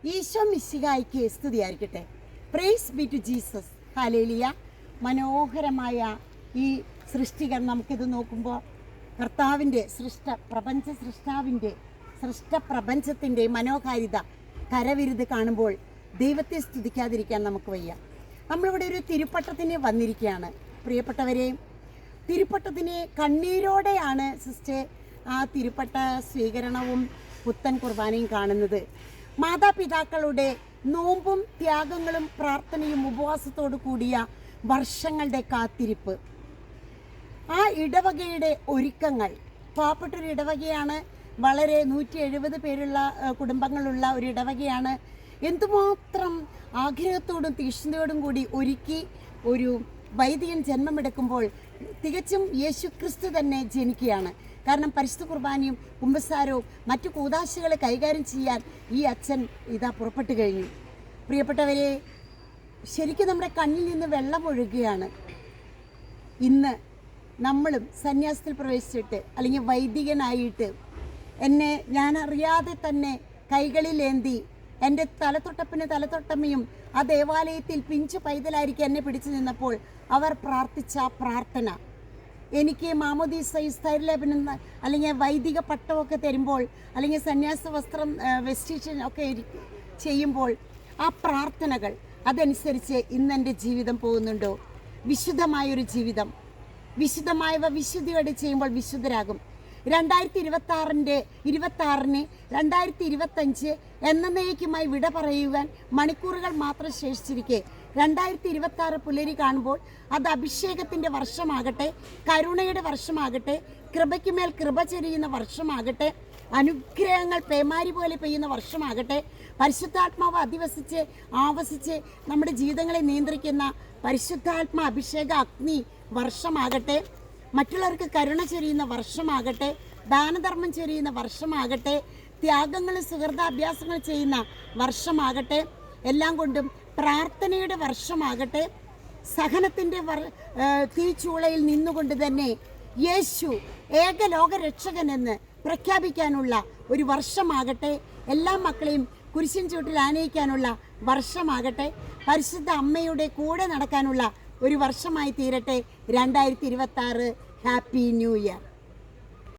ഈശോ മിശിഹായ്ക്ക് സ്തുതിയായിരിക്കട്ടെ. Praise be to Jesus. Hallelujah. മനോഹരമായ ഈ സൃഷ്ടികൾ നമുക്കിത് നോക്കുമ്പോൾ കർത്താവിൻ്റെ സൃഷ്ടപ്രപഞ്ചത്തിൻ്റെ മനോഹാരിത കരവിരുത് കാണുമ്പോൾ ദൈവത്തെ സ്തുതിക്കാതിരിക്കാൻ നമുക്ക് വയ്യ. നമ്മളിവിടെ ഒരു തിരുപ്പട്ടത്തിന് വന്നിരിക്കുകയാണ്. പ്രിയപ്പെട്ടവരെ, തിരുപ്പട്ടത്തിന് കണ്ണീരോടെയാണ് സിസ്റ്റർ ആ തിരുപ്പട്ട സ്വീകരണവും പുത്തൻ കുർബാനയും കാണുന്നത്. മാതാപിതാക്കളുടെ നോമ്പും ത്യാഗങ്ങളും പ്രാർത്ഥനയും ഉപവാസത്തോടു കൂടിയ വർഷങ്ങളുടെ കാത്തിരിപ്പ്, ആ ഇടവകയുടെ ഒരുക്കങ്ങൾ. പാവപ്പെട്ടൊരു ഇടവകയാണ്, വളരെ 170 പേരുള്ള കുടുംബങ്ങളുള്ള ഒരു ഇടവകയാണ്. എന്തുമാത്രം ആഗ്രഹത്തോടും തീക്ഷ്ണതയോടും കൂടി ഒരുക്കി ഒരു വൈദികൻ ജന്മമെടുക്കുമ്പോൾ തികച്ചും യേശുക്രിസ്തു തന്നെ ജനിക്കുകയാണ്. കാരണം പരിശുദ്ധ കുർബാനയും കുമ്പസാരവും മറ്റു കൂദാശകളെ കൈകാര്യം ചെയ്യാൻ ഈ അച്ഛൻ ഇതാ പുറപ്പെട്ടു കഴിഞ്ഞു. പ്രിയപ്പെട്ടവരെ, ശരിക്കും നമ്മുടെ കണ്ണിൽ നിന്ന് വെള്ളം ഒഴുകുകയാണ്. ഇന്ന് നമ്മളും സന്യാസത്തിൽ പ്രവേശിച്ചിട്ട് അല്ലെങ്കിൽ വൈദികനായിട്ട് എന്നെ ഞാനറിയാതെ തന്നെ കൈകളിലേന്തി എൻ്റെ തലതൊട്ടമ്മയും ആ ദേവാലയത്തിൽ പിഞ്ചു പൈതലായിരിക്കും എന്നെ പിടിച്ചു നിന്നപ്പോൾ അവർ പ്രാർത്ഥിച്ച പ്രാർത്ഥന, എനിക്ക് മാമോദീസ സ്ഥൈര്യലേപനം അല്ലെങ്കിൽ വൈദിക പട്ടമൊക്കെ തരുമ്പോൾ അല്ലെങ്കിൽ സന്യാസ വസ്ത്രം വെസ്റ്റീഷൻ ഒക്കെ ചെയ്യുമ്പോൾ ആ പ്രാർത്ഥനകൾ അതനുസരിച്ച് ഇന്നെൻ്റെ ജീവിതം പോകുന്നുണ്ടോ? വിശുദ്ധമായൊരു ജീവിതം, വിശുദ്ധമായവ വിശുദ്ധിയോടെ ചെയ്യുമ്പോൾ വിശുദ്ധരാകും. 2026 2025 എന്നേക്കുമായി വിട പറയുവാൻ മണിക്കൂറുകൾ മാത്രം ശേഷിച്ചിരിക്കെ 2026 പുലരി കാണുമ്പോൾ അത് അഭിഷേകത്തിൻ്റെ വർഷമാകട്ടെ, കരുണയുടെ വർഷമാകട്ടെ, കൃപയ്ക്കുമേൽ കൃപ ചൊരിയുന്ന വർഷമാകട്ടെ, അനുഗ്രഹങ്ങൾ പേമാരി പോലെ പെയ്യുന്ന വർഷമാകട്ടെ, പരിശുദ്ധാത്മാവ് ആവസിച്ച് നമ്മുടെ ജീവിതങ്ങളെ നിയന്ത്രിക്കുന്ന പരിശുദ്ധാത്മാ അഭിഷേക അഗ്നി വർഷമാകട്ടെ, മറ്റുള്ളവർക്ക് കരുണ ചൊരിയുന്ന വർഷമാകട്ടെ, ദാനധർമ്മം ചൊരിയുന്ന വർഷമാകട്ടെ, ത്യാഗങ്ങളും സുഹൃതാഭ്യാസങ്ങളും ചെയ്യുന്ന വർഷമാകട്ടെ, എല്ലാം കൊണ്ടും പ്രാർത്ഥനയുടെ വർഷമാകട്ടെ, സഹനത്തിൻ്റെ തീച്ചൂളയിൽ നിന്നുകൊണ്ട് തന്നെ യേശു ഏകലോക രക്ഷകനെന്ന് പ്രഖ്യാപിക്കാനുള്ള ഒരു വർഷമാകട്ടെ, എല്ലാ മക്കളെയും കുരിശിൻ ചൂട്ടിൽ ആനയിക്കാനുള്ള വർഷമാകട്ടെ, പരിശുദ്ധ അമ്മയുടെ കൂടെ നടക്കാനുള്ള ഒരു വർഷമായി തീരട്ടെ 2026. Happy new year.